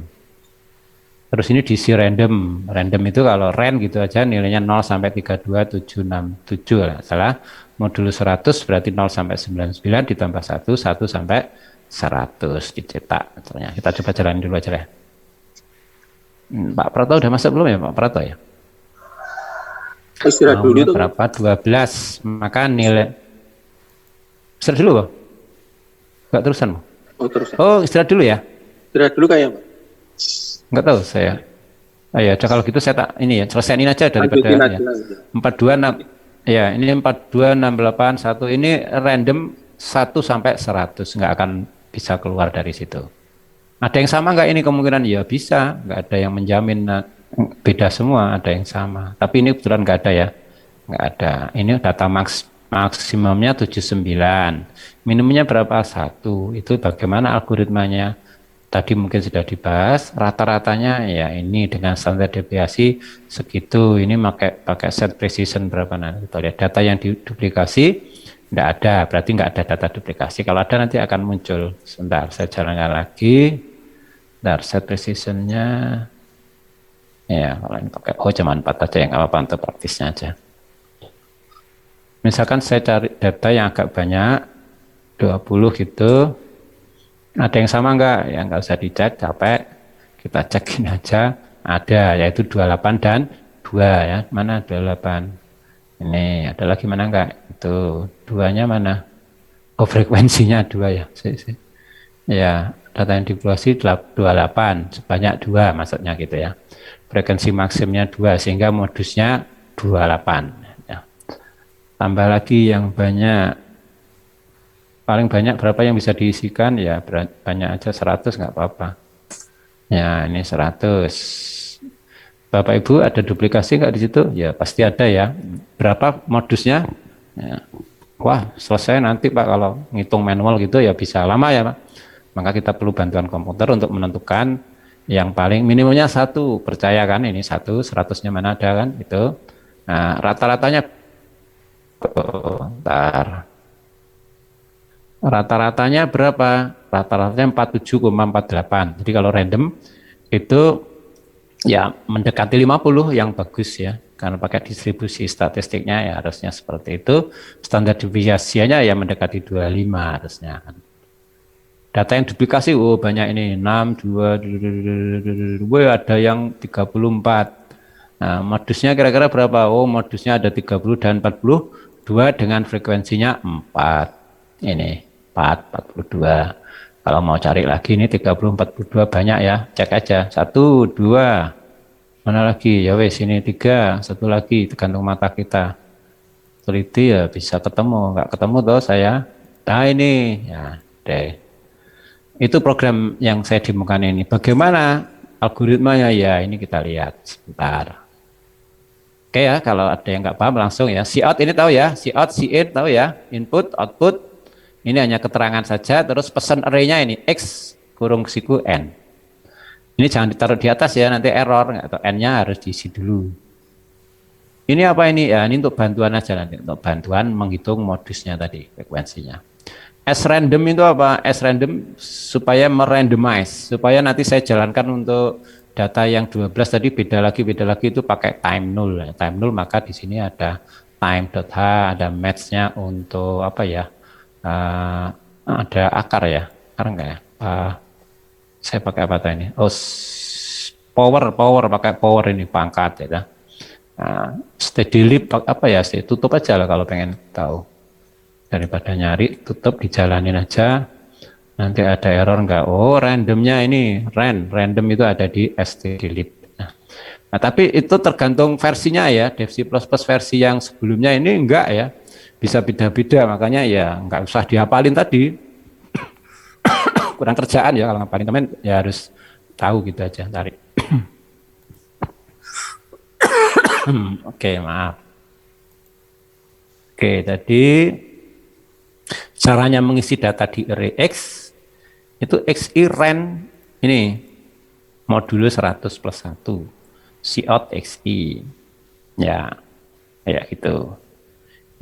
Terus ini diisi random. Random itu kalau ren gitu aja nilainya 0 sampai 32767 salah. Modulus 100 berarti 0 sampai 99 ditambah 1 sampai 100 dicetak. Misalnya. Kita coba jalanin dulu aja ya. Pak Prato udah masuk belum ya Pak Prato ya? Istirahat dulu itu berapa? 12. Maka nilai istirahat dulu Pak? Enggak terusan Pak? Oh terus. Oh istirahat dulu ya? Istirahat dulu kayaknya Pak. Enggak tahu saya. Ya udah kalau gitu saya tak ini ya selesaiin aja daripada ya. 426 ya ini 42681 ini random 1 sampai 100 nggak akan bisa keluar dari situ. Ada yang sama nggak ini kemungkinan? Ya bisa, nggak ada yang menjamin beda semua, ada yang sama. Tapi ini kebetulan nggak ada ya, nggak ada. Ini data maksimumnya 79, minimumnya berapa? 1. Itu bagaimana algoritmanya? Tadi mungkin sudah dibahas. Rata-ratanya ya ini dengan standar deviasi segitu. Ini pakai set precision berapa nanti? Kita lihat data yang diduplikasi nggak ada, berarti nggak ada data duplikasi. Kalau ada nanti akan muncul. Sebentar, saya jalankan lagi. Dar set precisionnya ya kalau ini pakai cuma 4 aja yang apa untuk praktisnya aja. Misalkan saya cari data yang agak banyak 20 gitu, ada yang sama enggak? Ya enggak usah dicek, capek, kita cekin aja. Ada, yaitu 28 dan 2 ya. Mana 28? Ini ada lagi mana enggak? Itu 2-nya mana? Oh frekuensinya 2 ya. Ya data yang dipopulasi 28 sebanyak 2 maksudnya gitu ya. Frekuensi maksimumnya 2 sehingga modusnya 28 ya. Tambah lagi yang banyak, paling banyak berapa yang bisa diisikan ya, banyak aja 100 nggak apa-apa ya. Ini 100. Bapak Ibu ada duplikasi nggak di situ? Ya pasti ada ya. Berapa modusnya ya. Wah selesai nanti Pak, kalau ngitung manual gitu ya bisa lama ya Pak. Maka kita perlu bantuan komputer untuk menentukan yang paling minimumnya 1. Percaya kan ini 1, 100-nya mana ada kan itu. Nah rata-ratanya rata-ratanya berapa? rata-ratanya 47,48. Jadi kalau random itu ya mendekati 50 yang bagus ya. Karena pakai distribusi statistiknya ya harusnya seperti itu. Standar deviasinya ya mendekati 25 harusnya kan. Data yang duplikasi, oh banyak ini, 6, 2, ada yang 34. Nah, modusnya kira-kira berapa? Oh, modusnya ada 30 dan 42 dengan frekuensinya 4. Ini, 4, 42. Kalau mau cari lagi ini 30, 42 banyak ya, cek aja. 1, 2, mana lagi? Ya wes, ini 3, satu lagi, tergantung mata kita. Teliti ya bisa ketemu, nggak ketemu toh saya. Nah ini, ya deh. Itu program yang saya demokan ini. Bagaimana algoritmanya ya ini kita lihat sebentar. Oke ya, kalau ada yang nggak paham langsung ya. Cout ini tahu ya, cout, in tahu ya. Input, output. Ini hanya keterangan saja. Terus pesan array-nya ini x kurung siku n. Ini jangan ditaruh di atas ya, nanti error atau n-nya harus diisi dulu. Ini apa ini? Ya ini untuk bantuan aja nanti, untuk bantuan menghitung modusnya tadi, frekuensinya. sRandom itu apa? sRandom supaya merandomize, supaya nanti saya jalankan untuk data yang 12 tadi beda lagi itu pakai time null. Time null maka di sini ada time.h, ada match-nya untuk apa ya? Ada akar ya, akar enggak ya? Saya pakai apa tadi ini? Oh, power pakai power ini pangkat ya. Steady lib apa ya? Saya tutup aja lah kalau pengen tahu. Daripada nyari, tutup, dijalanin aja. Nanti ada error enggak? Oh, randomnya ini random itu ada di stdlib. Nah, tapi itu tergantung versinya ya. Dev C++ versi yang sebelumnya ini enggak ya, bisa beda-beda. Makanya ya enggak usah dihafalin tadi. Kurang kerjaan ya kalau ngapalin, teman ya harus tahu gitu aja, tarik. Oke, maaf. Oke, tadi caranya mengisi data di array X itu XI ren ini modulo 100 plus 1 cout XI ya kayak gitu.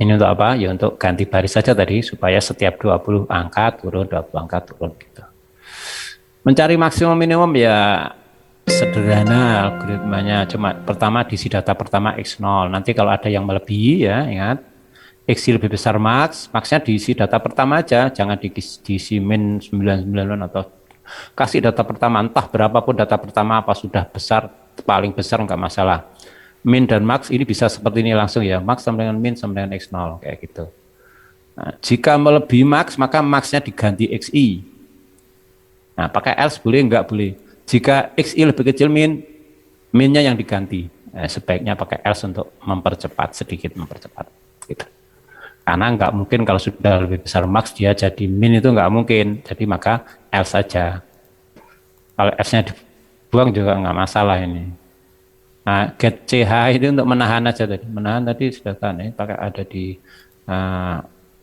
Ini untuk apa? Ya untuk ganti baris saja tadi supaya setiap 20 angka turun, 20 angka turun gitu. Mencari maksimum minimum ya sederhana algoritmanya, cuma pertama diisi data pertama X0, nanti kalau ada yang melebihi ya ingat X lebih besar max-nya diisi data pertama aja, jangan diisi min 99 atau kasih data pertama entah berapapun data pertama apa sudah besar, paling besar enggak masalah. Min dan max ini bisa seperti ini langsung ya, max sama dengan min sama dengan X0 kayak gitu. Nah, jika melebihi max maka max-nya diganti XI. Nah, pakai else boleh enggak boleh. Jika XI lebih kecil min-nya yang diganti. Sebaiknya pakai else untuk mempercepat, sedikit mempercepat gitu. Karena nggak mungkin kalau sudah lebih besar max dia jadi min itu nggak mungkin, jadi maka else saja. Kalau else-nya dibuang juga nggak masalah ini. Nah, get ch itu untuk menahan aja tadi, menahan tadi sudah kan ya, pakai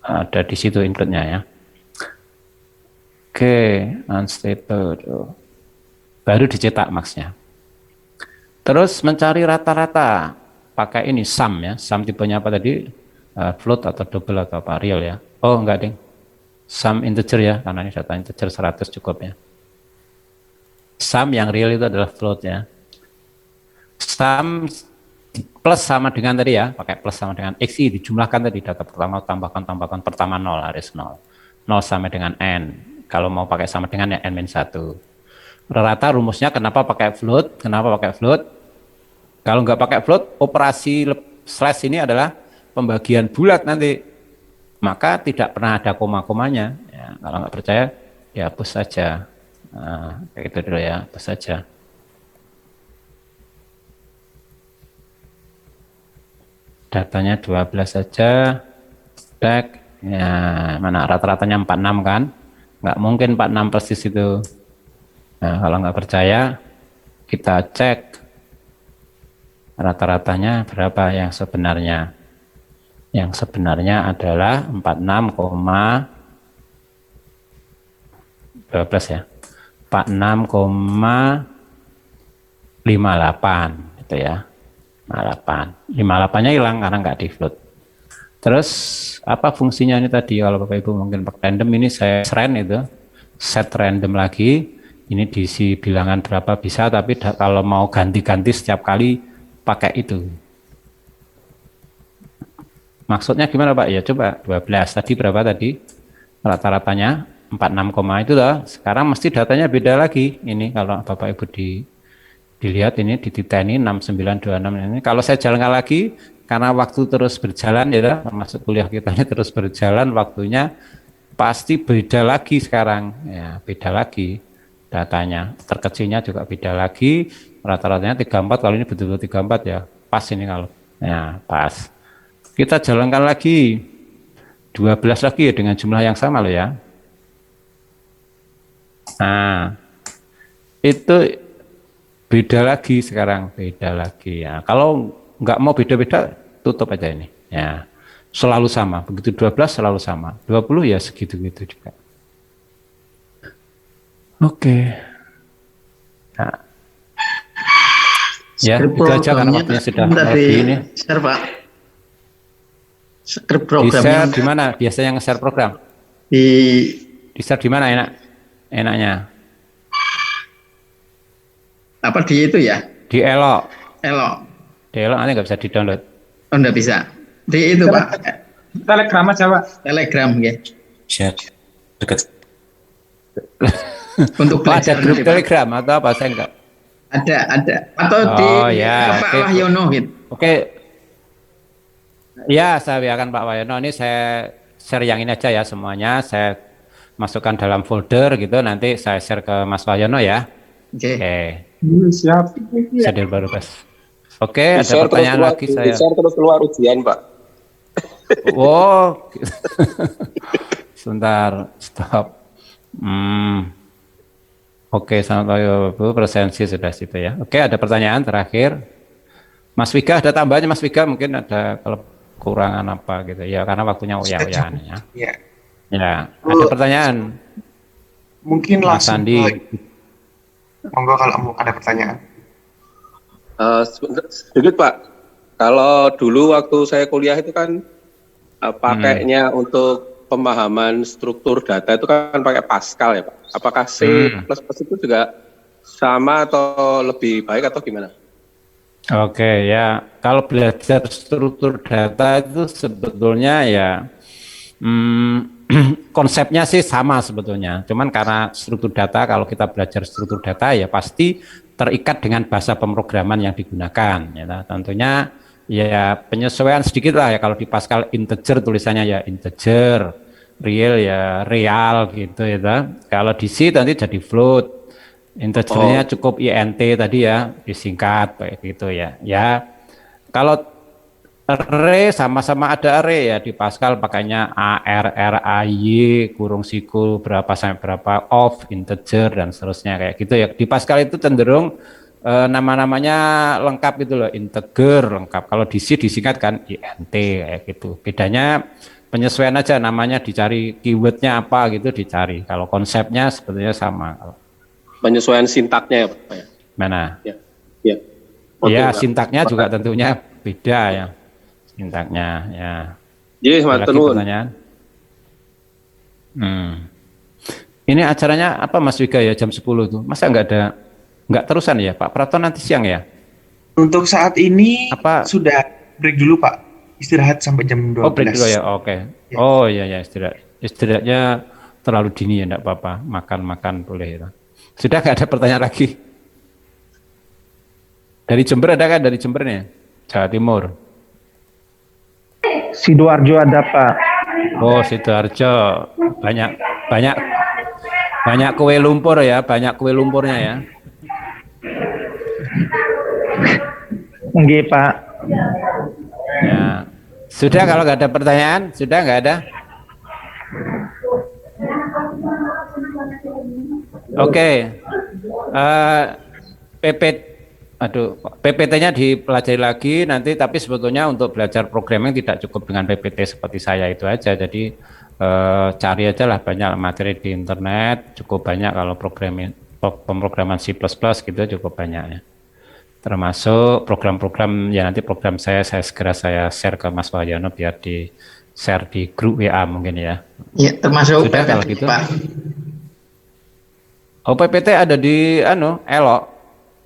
ada di situ include-nya ya. Oke, unstable baru dicetak max-nya. Terus mencari rata-rata pakai ini sum ya, sum tipenya apa tadi? Float atau double atau apa, real ya. Oh enggak ding, sum integer ya, karena ini data integer 100 cukup ya. Sum yang real itu adalah float ya. Sum plus sama dengan tadi ya, pakai plus sama dengan XI dijumlahkan tadi data pertama tambahkan pertama 0 harus 0 sampai dengan n. Kalau mau pakai sama dengan ya n-1. Rata rumusnya kenapa pakai float? Kalau nggak pakai float, operasi slash ini adalah pembagian bulat nanti, maka tidak pernah ada koma-komanya ya. Kalau nggak percaya ya hapus saja. Nah, kayak gitu dulu ya, hapus saja. Datanya 12 saja, back ya, mana rata-ratanya 46 kan, nggak mungkin 46 persis itu. Nah, kalau nggak percaya kita cek rata-ratanya berapa yang sebenarnya. Yang sebenarnya adalah 46,12 ya, 46,58 itu ya, 58-nya hilang karena nggak di float. Terus apa fungsinya ini tadi? Kalau Bapak Ibu mungkin pakai random, ini saya sren itu set random lagi. Ini diisi bilangan berapa bisa, tapi kalau mau ganti-ganti setiap kali pakai itu. Maksudnya gimana Pak? Ya coba 12 tadi berapa tadi? Rata-ratanya 46, itu loh. Sekarang mesti datanya beda lagi. Ini kalau Bapak Ibu dilihat ini dititeni 6926 ini. Kalau saya jalankan lagi karena waktu terus berjalan ya, termasuk kuliah kita ini terus berjalan, waktunya pasti beda lagi sekarang. Ya, beda lagi datanya. Terkecilnya juga beda lagi. Rata-ratanya 34, kalau ini betul-betul 34 ya. Pas ini kalau. Ya, pas. Kita jalankan lagi 12 lagi ya dengan jumlah yang sama loh ya. Nah, itu beda lagi sekarang, beda lagi ya. Kalau nggak mau beda-beda, tutup aja ini. Ya, selalu sama. Begitu 12 selalu sama. 20 ya segitu-gitu juga. Oke. Nah. Ya, itu aja karena waktunya sudah lebih ini. Share, Pak. Skrip Di-share programnya di mana? Biasanya nge-share program. Di-share di mana enaknya? apa di itu ya? Di Elo. Elok. Di Elo nanti nggak bisa di-download. Oh, enggak bisa. Di itu, Pak. Telegram aja, Pak. Telegram ya. Share dekat. Untuk Oh, ada belajar grup nanti, Pak. Telegram atau apa? Saya enggak. Ada. Atau di ya. Pak Oke. Wahyono gitu. Oke. Ya, saya akan Pak Wayono. Ini saya share yang ini aja ya semuanya. Saya masukkan dalam folder gitu. Nanti saya share ke Mas Wayono ya. Oke. Oke. Siap. Sedih baru Mas. Oke, ada pertanyaan lagi saya. Share terus keluar ujian, Pak. Wow. Sebentar, stop. Oke, selamat pagi Bapak Ibu. Presensi sudah situ ya. Oke, ada pertanyaan terakhir. Mas Vika, ada tambahannya Mas Vika? Mungkin ada kalau kurangan apa gitu ya, karena waktunya uya-uyaan ya. Iya. Ya, ada pertanyaan. Mungkin Mas langsung Sandi. monggo kalau mau ada pertanyaan. Sedikit Pak, kalau dulu waktu saya kuliah itu kan pakainya untuk pemahaman struktur data itu kan pakai Pascal ya Pak. Apakah C++ itu juga sama atau lebih baik atau gimana? Oke ya, kalau belajar struktur data itu sebetulnya ya konsepnya sih sama sebetulnya. Cuman karena struktur data, kalau kita belajar struktur data ya pasti terikat dengan bahasa pemrograman yang digunakan. Ya, tentunya ya penyesuaian sedikit lah ya. Kalau di Pascal integer tulisannya ya integer, real ya real gitu ya. Kalau di C nanti jadi float. Integernya cukup int tadi ya, disingkat kayak gitu ya. Ya, kalau array sama-sama ada array ya di Pascal pakainya ARRAY kurung siku berapa sampai berapa of integer dan seterusnya kayak gitu ya. Di Pascal itu cenderung nama-namanya lengkap gitu loh, integer lengkap. Kalau di C disingkat kan int kayak gitu. Bedanya penyesuaian aja, namanya dicari keywordnya apa gitu dicari. Kalau konsepnya sebetulnya sama. Penyesuaian sintaknya ya Pak ya? Mana? Ya. Ya, sintaknya juga tentunya beda ya. Sintaknya ya. Jadi Ada lagi pertanyaan? Ini acaranya apa Mas Wika ya jam 10 tuh? Masa nggak terusan ya Pak Praton nanti siang ya? Untuk saat ini sudah break dulu Pak. Istirahat sampai jam 12. Oh break dulu ya, oke. Ya. Oh iya ya istirahat. Istirahatnya terlalu dini ya enggak apa-apa. Makan boleh ya. Sudah nggak ada pertanyaan lagi? Dari Jember ada kan? Dari Jembernya? Jawa Timur. Sidoarjo ada Pak. Oh Sidoarjo. Banyak kue lumpur ya, banyak kue lumpurnya ya. Nggih Pak. Ya. Sudah kalau nggak ada pertanyaan, sudah nggak ada? Oke. PPT-nya dipelajari lagi nanti, tapi sebetulnya untuk belajar programming tidak cukup dengan PPT seperti saya itu aja. Jadi cari aja lah banyak materi di internet, cukup banyak kalau pemrograman C++ gitu cukup banyak ya. Termasuk program-program ya, nanti program saya segera saya share ke Mas Wahyono biar di share di grup WA mungkin ya. Ya, termasuk sudah PPT, kalau gitu. Pak. Oh, PPT ada di Elok.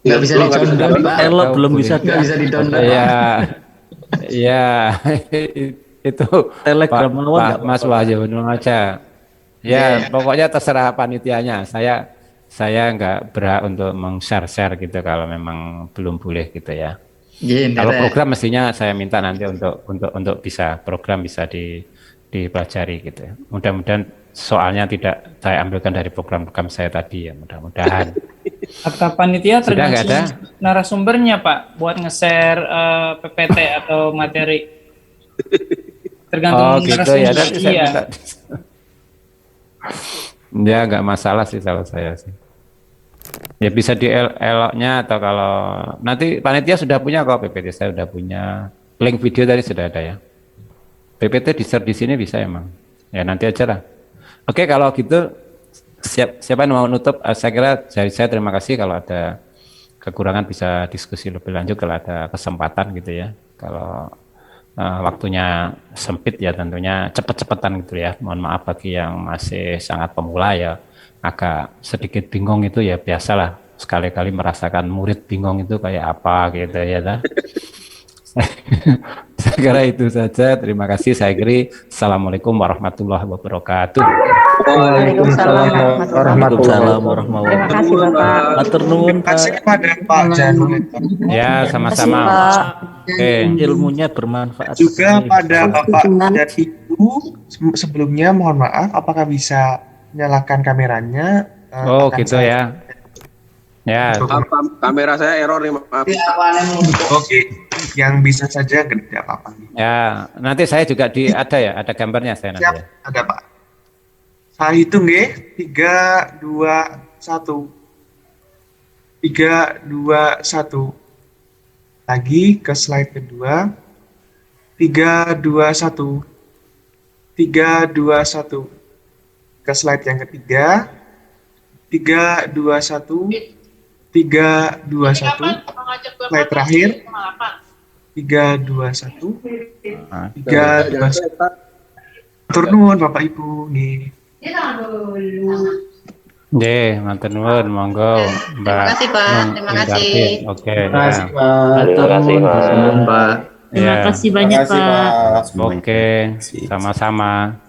Nggak bisa di-download, Pak. Elok belum bisa. Nggak bisa di-download. Iya. Iya. Itu Telegram Pak, mawon nggak Mas Wahyu aja. Ya, pokoknya terserah panitianya. Saya nggak berhak untuk meng-share gitu kalau memang belum boleh gitu ya. Kalau program mestinya saya minta nanti untuk bisa program bisa dipelajari gitu ya. Mudah-mudahan soalnya tidak saya ambilkan dari program-program saya tadi ya, mudah-mudahan. Kata panitia Sudah nggak ada? tergantung narasumbernya Pak buat nge-share PPT atau materi. Tergantung gitu ya. narasumber. Nanti saya Iya. minta. Ya nggak masalah sih kalau saya sih. Ya bisa di eloknya atau kalau nanti panitia sudah punya kok PPT saya sudah punya. Link video tadi sudah ada ya. PPT di-share di sini bisa emang. Ya nanti aja lah. Oke kalau gitu siapa yang mau nutup? Saya kira dari saya terima kasih kalau ada kekurangan bisa diskusi lebih lanjut kalau ada kesempatan gitu ya. Kalau waktunya sempit ya tentunya cepet-cepetan gitu ya. Mohon maaf bagi yang masih sangat pemula ya. Agak sedikit bingung itu ya biasalah. Sekali-kali merasakan murid bingung itu kayak apa gitu ya. Saya kira itu saja. Terima kasih. Saya kira Assalamualaikum warahmatullahi wabarakatuh. Waalaikumsalam Waalaikumsalam warahmatullahi Terima kasih Bapak. Matur nuwun, Terima kasih kepada Pak Janul. Ya sama-sama. Oke. ilmunya bermanfaat. Juga sekali. pada Bapak dan Ibu sebelumnya mohon maaf apakah bisa nyalakan kameranya? Oh akan gitu saya- ya. Ya. Kamera saya error nih, maaf. Oke, yang bisa saja tidak apa-apa. Ya, nanti saya juga ada gambarnya saya nanti. Siap, Ya. ada Pak. Saya hitung ya, 3, 2, 1. 3, 2, 1. Lagi ke slide kedua. 3, 2, 1. 3, 2, 1. Ke slide yang ketiga. 3, 2, 1. 3, 2, 1. Slide terakhir. 3, 2, 1. 3, 2, 1. Matur nuwun Bapak Ibu nih. Nggih, matur nuwun, monggo Mbak. Terima kasih, Pak. Terima kasih. Oke. Terima kasih, Ya. Pak. Terima kasih, Pak. Pak. Terima Ya. kasih banyak Pak. Oke, sama-sama.